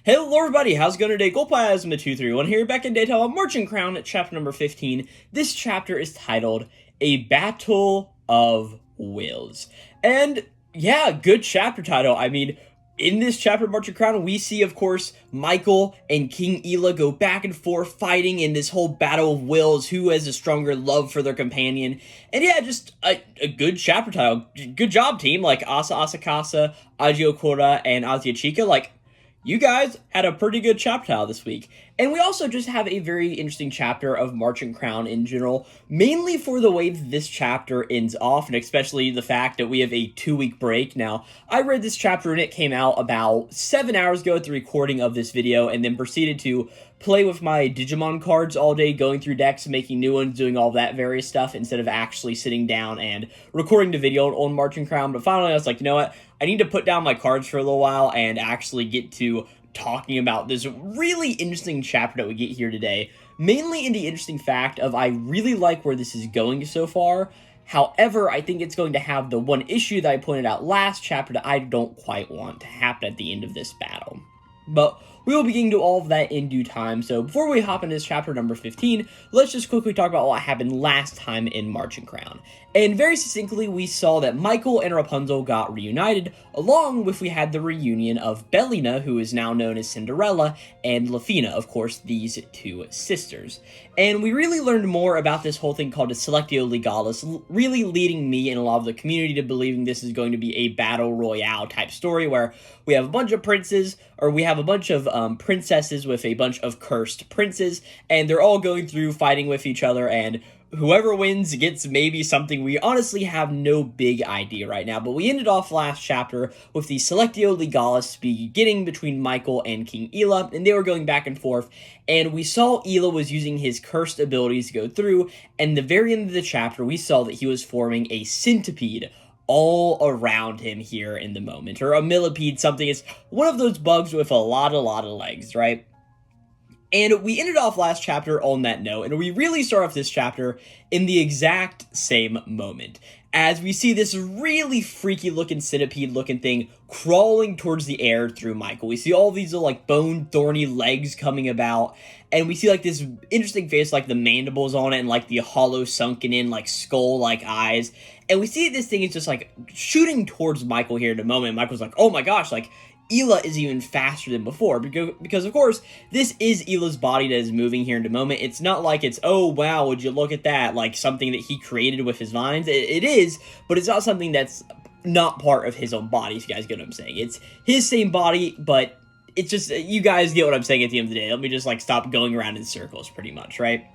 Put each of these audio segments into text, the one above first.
Hello everybody, how's it going today? Glowplasma 231 here, back in Daytime on Märchen Crown, chapter number 15. This chapter is titled, A Battle of Wills. And yeah, good chapter title. I mean, in this chapter of Märchen Crown, we see, of course, Michael and King Ilya go back and forth fighting in this whole battle of wills, who has a stronger love for their companion. And yeah, just a good chapter title. Good job, team. Like, Asa Asakasa, Aji Okura, and Azia Chika, like, you guys had a pretty good chapter title this week. And we also just have a very interesting chapter of Märchen Crown in general, mainly for the way that this chapter ends off, and especially the fact that we have a 2-week break. Now, I read this chapter and it came out about 7 hours ago at the recording of this video, and then proceeded to play with my Digimon cards all day, going through decks, making new ones, doing all that various stuff, instead of actually sitting down and recording the video on Märchen Crown. But finally, I was like, you know what? I need to put down my cards for a little while and actually get to talking about this really interesting chapter that we get here today. Mainly in the interesting fact of I really like where this is going so far. However, I think it's going to have the one issue that I pointed out last chapter that I don't quite want to happen at the end of this battle. But we will be getting to all of that in due time, so before we hop into this chapter number 15, let's just quickly talk about what happened last time in Märchen Crown. And very succinctly, we saw that Michael and Rapunzel got reunited, along with we had the reunion of Bellina, who is now known as Cinderella, and Lafina, of course, these two sisters. And we really learned more about this whole thing called the Selectio Legalis, really leading me and a lot of the community to believing this is going to be a battle royale type story, where we have a bunch of princes, or we have a bunch of princesses with a bunch of cursed princes, and they're all going through fighting with each other, and whoever wins gets maybe something. We honestly have no big idea right now, but we ended off last chapter with the Selectio Legalis beginning between Michael and King Ilya, and they were going back and forth, and we saw Ilya was using his cursed abilities to go through, and the very end of the chapter, we saw that he was forming a Centipede all around him here in the moment, or a millipede, something. It's one of those bugs with a lot of legs, right? And we ended off last chapter on that note, and we really start off this chapter in the exact same moment, as we see this really freaky looking centipede looking thing crawling towards the air through Michael. We see all these little like bone thorny legs coming about, and we see like this interesting face, like the mandibles on it, and like the hollow sunken in like skull like eyes. And we see this thing is just like shooting towards Michael here in a moment. Michael's like, oh my gosh, like Ilya is even faster than before, because of course, this is Ilya's body that is moving here in a moment. It's not like it's, oh wow, would you look at that, like something that he created with his vines. It is, but it's not something that's not part of his own body, if you guys get what I'm saying. It's his same body, but it's just, you guys get what I'm saying at the end of the day. Let me just like stop going around in circles, pretty much, right?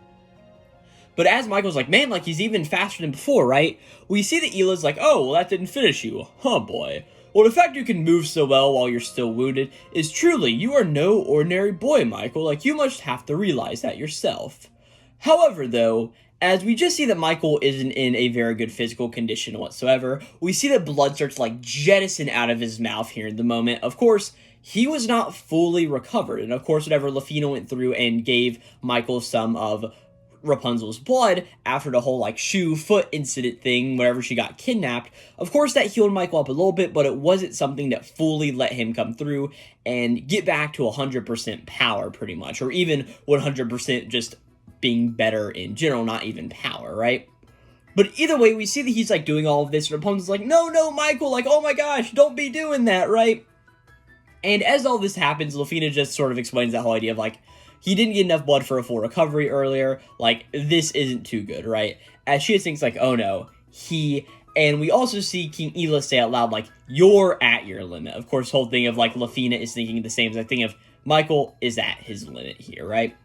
But as Michael's like, man, like he's even faster than before, right? We see that Ilya's like, oh, well that didn't finish you, huh boy. Well, the fact you can move so well while you're still wounded is truly, you are no ordinary boy, Michael. Like, you must have to realize that yourself. However, though, as we just see that Michael isn't in a very good physical condition whatsoever, we see that blood starts, like, jettison out of his mouth here in the moment. Of course, he was not fully recovered. And, of course, whenever Lafina went through and gave Michael some of Rapunzel's blood after the whole like foot incident thing whenever she got kidnapped, of course that healed Michael up a little bit, but it wasn't something that fully let him come through and get back to 100% power pretty much, or even 100% just being better in general, not even power, right? But either way, we see that he's like doing all of this, and Rapunzel's like, no, Michael, like, oh my gosh, don't be doing that, right? And as all this happens, Lafina just sort of explains that whole idea of like, he didn't get enough blood for a full recovery earlier, like, this isn't too good, right? As she thinks, like, oh no, and we also see King Ilya say out loud, like, you're at your limit. Of course, the whole thing of, like, Lafina is thinking the same as I think of Michael is at his limit here, right?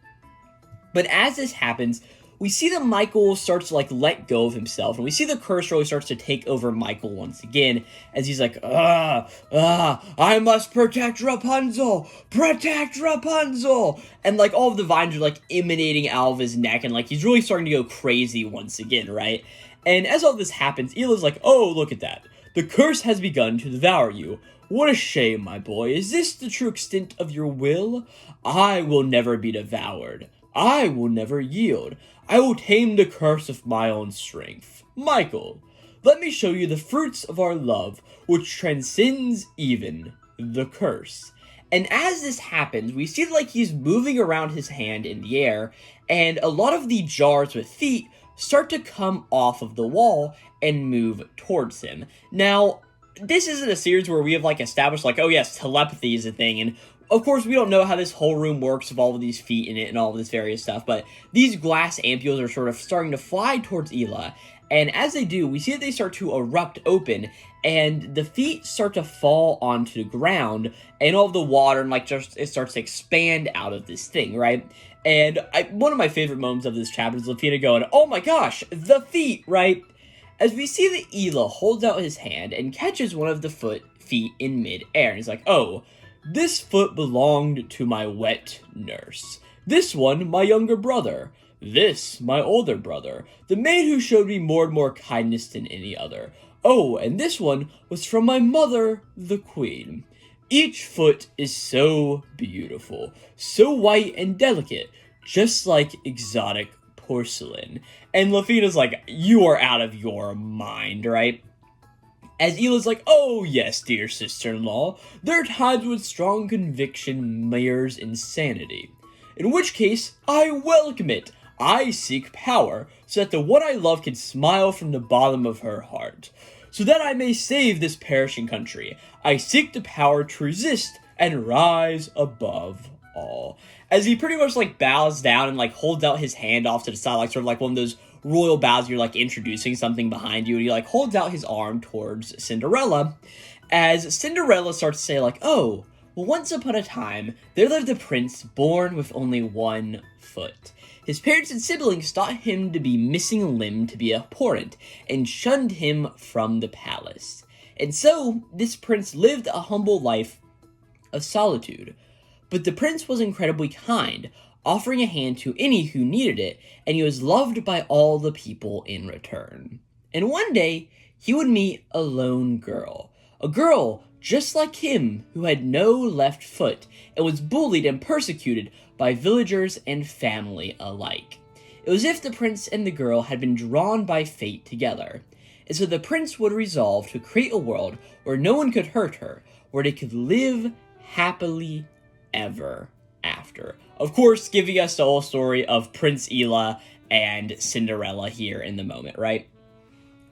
But as this happens, we see that Michael starts to, like, let go of himself, and we see the curse really starts to take over Michael once again, as he's like, I must protect Rapunzel! Protect Rapunzel! And, like, all of the vines are, like, emanating out of his neck, and, like, he's really starting to go crazy once again, right? And as all this happens, Ilya's like, oh, look at that. The curse has begun to devour you. What a shame, my boy. Is this the true extent of your will? I will never be devoured. I will never yield. I will tame the curse of my own strength. Michael, let me show you the fruits of our love, which transcends even the curse. And as this happens, we see like he's moving around his hand in the air, and a lot of the jars with feet start to come off of the wall and move towards him. Now, this isn't a series where we have like established like, oh yes, telepathy is a thing, and of course we don't know how this whole room works with all of these feet in it and all of this various stuff, but these glass ampules are sort of starting to fly towards Ilya, and as they do, we see that they start to erupt open, and the feet start to fall onto the ground, and all of the water and like just it starts to expand out of this thing, right? And one of my favorite moments of this chapter is Lafina going, "Oh my gosh, the feet!" right? As we see that Ilya holds out his hand and catches one of the feet in mid-air, and he's like, "Oh, this foot belonged to my wet nurse. This one, my younger brother. This, my older brother. The maid who showed me more and more kindness than any other. Oh, and this one was from my mother, the queen. Each foot is so beautiful, so white and delicate, just like exotic porcelain." And Lafina's like, "You are out of your mind, right?" As Ilya's like, "Oh yes, dear sister-in-law, there are times when strong conviction mirrors insanity. In which case, I welcome it. I seek power, so that the one I love can smile from the bottom of her heart. So that I may save this perishing country, I seek the power to resist and rise above all." As he pretty much like bows down and like holds out his hand off to the side, like sort of like one of those royal bows, you're like introducing something behind you, and he like holds out his arm towards Cinderella, as Cinderella starts to say like, "Oh, well, once upon a time, there lived a prince born with only one foot. His parents and siblings thought him to be missing a limb to be abhorrent, and shunned him from the palace. And so, this prince lived a humble life of solitude. But the prince was incredibly kind, offering a hand to any who needed it, and he was loved by all the people in return. And one day, he would meet a lone girl. A girl just like him who had no left foot and was bullied and persecuted by villagers and family alike. It was as if the prince and the girl had been drawn by fate together. And so the prince would resolve to create a world where no one could hurt her, where they could live happily ever after. Of course, giving us the whole story of Prince Ilya and Cinderella here in the moment, right?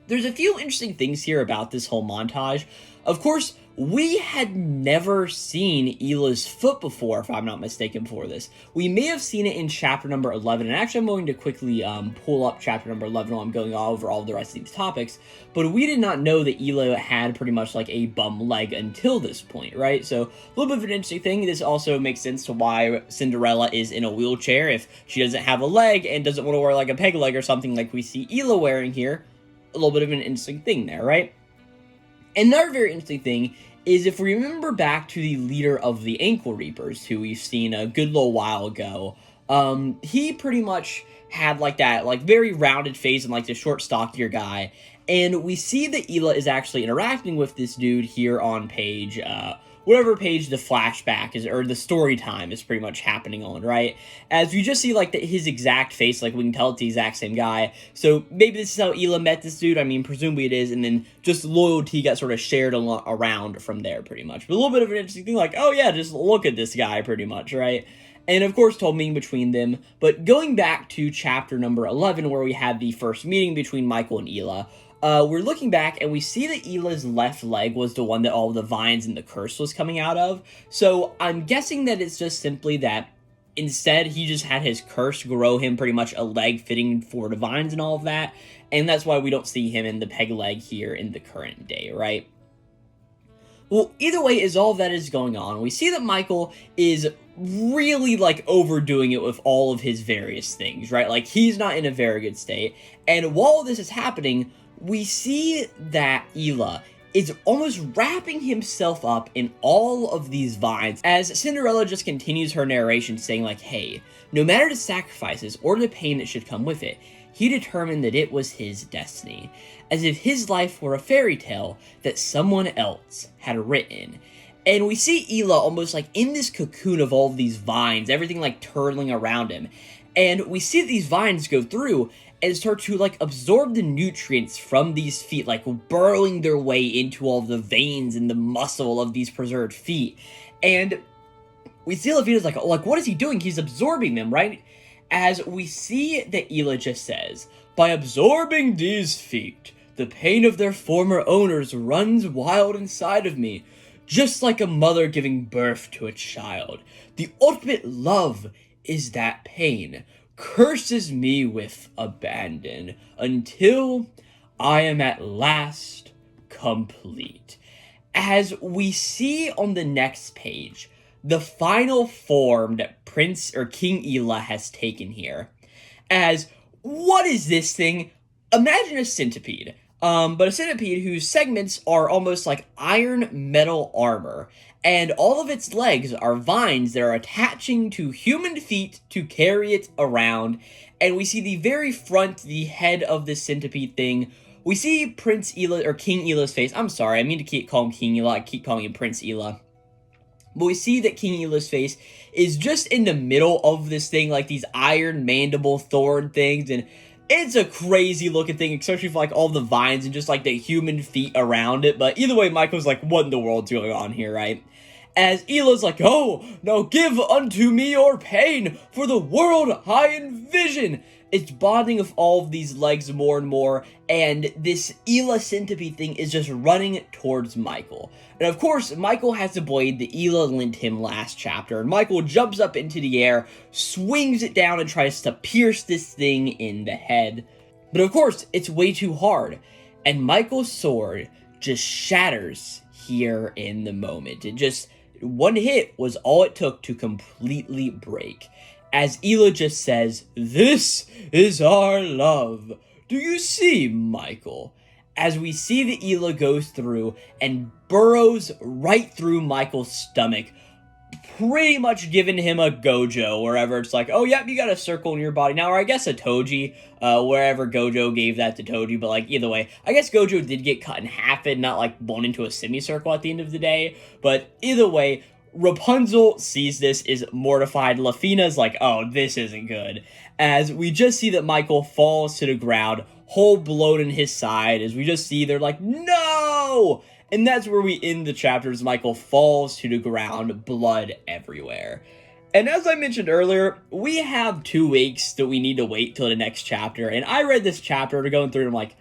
There's a few interesting things here about this whole montage. Of course, we had never seen Ilya's foot before, if I'm not mistaken, before this. We may have seen it in chapter number 11, and actually I'm going to quickly pull up chapter number 11 while I'm going over all the rest of these topics, but we did not know that Ilya had pretty much like a bum leg until this point, right? So, a little bit of an interesting thing. This also makes sense to why Cinderella is in a wheelchair if she doesn't have a leg and doesn't want to wear like a peg leg or something like we see Ilya wearing here. A little bit of an interesting thing there, right? Another very interesting thing is if we remember back to the leader of the Ankle Reapers, who we've seen a good little while ago, he pretty much had like that like very rounded face and like the short stockier guy, and we see that Ilya is actually interacting with this dude here on page whatever page the flashback is, or the story time is pretty much happening on, right? As we just see, like, his exact face, like, we can tell it's the exact same guy. So, maybe this is how Ilya met this dude. I mean, presumably it is, and then just loyalty got sort of shared around from there, pretty much. But a little bit of an interesting thing, like, oh yeah, just look at this guy, pretty much, right? And, of course, told meeting between them. But going back to chapter number 11, where we had the first meeting between Michael and Ilya, we're looking back, and we see that Ilya's left leg was the one that all the vines and the curse was coming out of. So I'm guessing that it's just simply that instead he just had his curse grow him pretty much a leg fitting for the vines and all of that. And that's why we don't see him in the peg leg here in the current day, right? Well, either way, as all of that is going on, we see that Michael is really, like, overdoing it with all of his various things, right? Like, he's not in a very good state. And while this is happening, we see that Ilya is almost wrapping himself up in all of these vines as Cinderella just continues her narration saying like, hey, no matter the sacrifices or the pain that should come with it, he determined that it was his destiny, as if his life were a fairy tale that someone else had written. And we see Ilya almost like in this cocoon of all of these vines, everything like turtling around him. And we see these vines go through and start to, like, absorb the nutrients from these feet, like, burrowing their way into all the veins and the muscle of these preserved feet. And we see Lafina's like, what is he doing? He's absorbing them, right? As we see that Ilya just says, by absorbing these feet, the pain of their former owners runs wild inside of me, just like a mother giving birth to a child. The ultimate love is that pain curses me with abandon until I am at last complete. As we see on the next page, the final form that Prince or King Ilya has taken here. As, what is this thing? Imagine a centipede. But a centipede whose segments are almost like iron metal armor, and all of its legs are vines that are attaching to human feet to carry it around, and we see the very front, the head of this centipede thing. We see Prince Ilya, or King Ilya's face. I'm sorry, I mean to keep calling him King Ilya, I keep calling him Prince Ilya. But we see that King Ilya's face is just in the middle of this thing, like these iron mandible thorn things, and it's a crazy looking thing, especially for like all the vines and just like the human feet around it. But either way, Michael's like, what in the world's going on here, right? As Ilya's like, oh, now give unto me your pain, for the world I envision. It's bonding with all of these legs more and more, and this Ilya centipede thing is just running towards Michael. And of course, Michael has the blade that Ilya lent him last chapter, and Michael jumps up into the air, swings it down, and tries to pierce this thing in the head. But of course, it's way too hard, and Michael's sword just shatters here in the moment. It just, one hit was all it took to completely break. As Ilya just says, this is our love. Do you see, Michael? As we see that Ilya goes through and burrows right through Michael's stomach, pretty much giving him a Gojo, wherever it's like, oh, yep, you got a circle in your body now, or I guess a Toji, wherever Gojo gave that to Toji, but like, either way, I guess Gojo did get cut in half and not like blown into a semicircle at the end of the day, but either way, Rapunzel sees this, is mortified. Lafina's like, oh, this isn't good. As we just see that Michael falls to the ground, hole blown in his side, as we just see they're like, no! And that's where we end the chapter, as Michael falls to the ground, blood everywhere. And as I mentioned earlier, we have 2 weeks that we need to wait till the next chapter, and I read this chapter to going through and I'm like,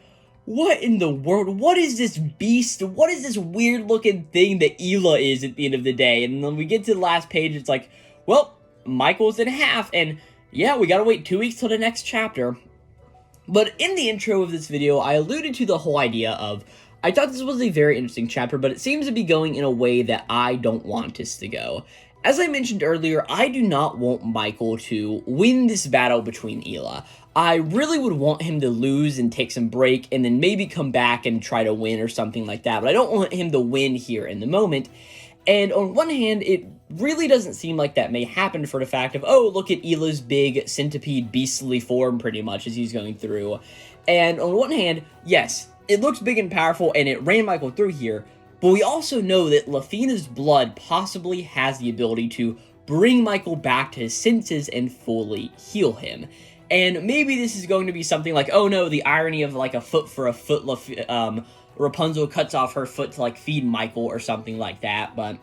what in the world? What is this beast? What is this weird looking thing that Ilya is at the end of the day? And when we get to the last page, it's like, well, Michael's in half, and yeah, we gotta wait 2 weeks till the next chapter. But in the intro of this video, I alluded to the whole idea of, I thought this was a very interesting chapter, but it seems to be going in a way that I don't want this to go. As I mentioned earlier, I do not want Michael to win this battle between Ilya. I really would want him to lose and take some break and then maybe come back and try to win or something like that, but I don't want him to win here in the moment. And on one hand, it really doesn't seem like that may happen for the fact of, oh, look at Ilya's big centipede beastly form pretty much as he's going through. And on one hand, yes, it looks big and powerful and it ran Michael through here, but we also know that Lafina's blood possibly has the ability to bring Michael back to his senses and fully heal him. And maybe this is going to be something like, oh no, the irony of like a foot for a foot, Rapunzel cuts off her foot to like feed Michael or something like that, but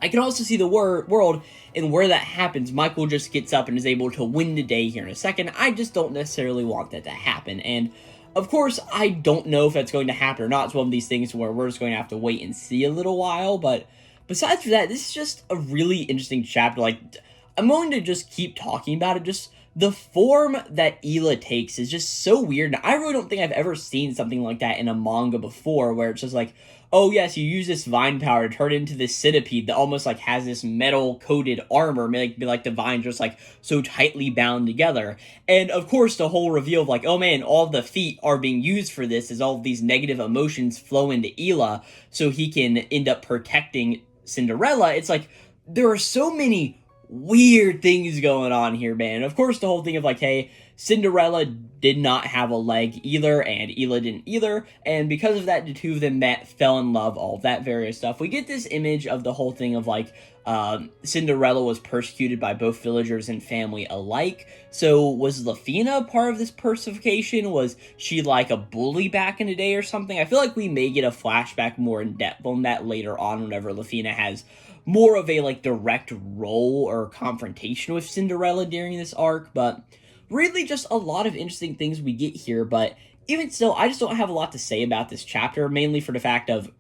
I can also see the world and where that happens, Michael just gets up and is able to win the day here in a second. I just don't necessarily want that to happen, and of course, I don't know if that's going to happen or not. It's one of these things where we're just going to have to wait and see a little while, but besides that, this is just a really interesting chapter. Like, I'm going to just keep talking about it, just the form that Ilya takes is just so weird. And I really don't think I've ever seen something like that in a manga before, where it's just like, oh yes, you use this vine power to turn into this centipede that almost like has this metal coated armor, maybe like the vines just like so tightly bound together. And of course the whole reveal of like, oh man, all the feet are being used for this as all of these negative emotions flow into Ilya so he can end up protecting Cinderella. It's like, there are so many weird things going on here, man. And of course the whole thing of like, hey, Cinderella did not have a leg either, and Ilya didn't either, and because of that, the two of them met, fell in love, all of that various stuff. We get this image of the whole thing of like, Cinderella was persecuted by both villagers and family alike. So was Lafina part of this persecution? Was she like a bully back in the day or something? I feel like we may get a flashback more in depth on that later on whenever Lafina has more of a, like, direct role or confrontation with Cinderella during this arc, but really just a lot of interesting things we get here. But even still, I just don't have a lot to say about this chapter, mainly for the fact of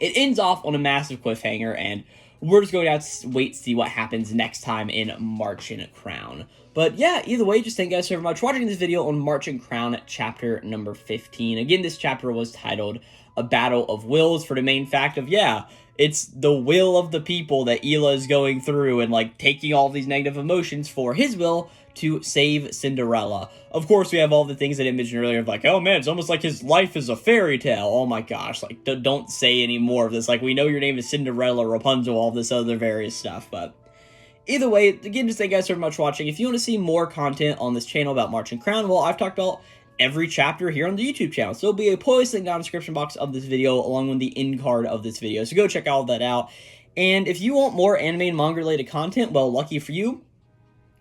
it ends off on a massive cliffhanger, and we're just going to have to wait to see what happens next time in Märchen Crown. But yeah, either way, just thank you guys so much for watching this video on Märchen Crown chapter number 15. Again, this chapter was titled A Battle of Wills, for the main fact of, yeah, it's the will of the people that Ilya is going through and, like, taking all these negative emotions for his will to save Cinderella. Of course, we have all the things that I mentioned earlier of, like, oh man, it's almost like his life is a fairy tale. Oh my gosh, like, don't say any more of this. Like, we know your name is Cinderella, Rapunzel, all this other various stuff, but either way, again, just thank you guys so much for watching. If you want to see more content on this channel about Märchen Crown, well, I've talked about every chapter here on the YouTube channel. So there'll be a playlist link down in the description box of this video, along with the end card of this video. So go check all that out. And if you want more anime and manga related content, well, lucky for you,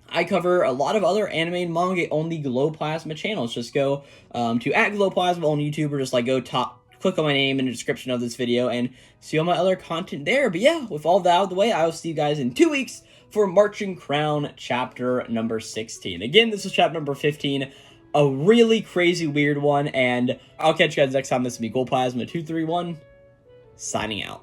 I cover a lot of other anime and manga on the Glowplasma channels. Just go to @Glowplasma on YouTube, or just like click on my name in the description of this video and see all my other content there. But yeah, with all that out of the way, I will see you guys in 2 weeks for Märchen Crown chapter number 16. Again, this is chapter number 15, a really crazy weird one, and I'll catch you guys next time. This will be Glowplasma 231, signing out.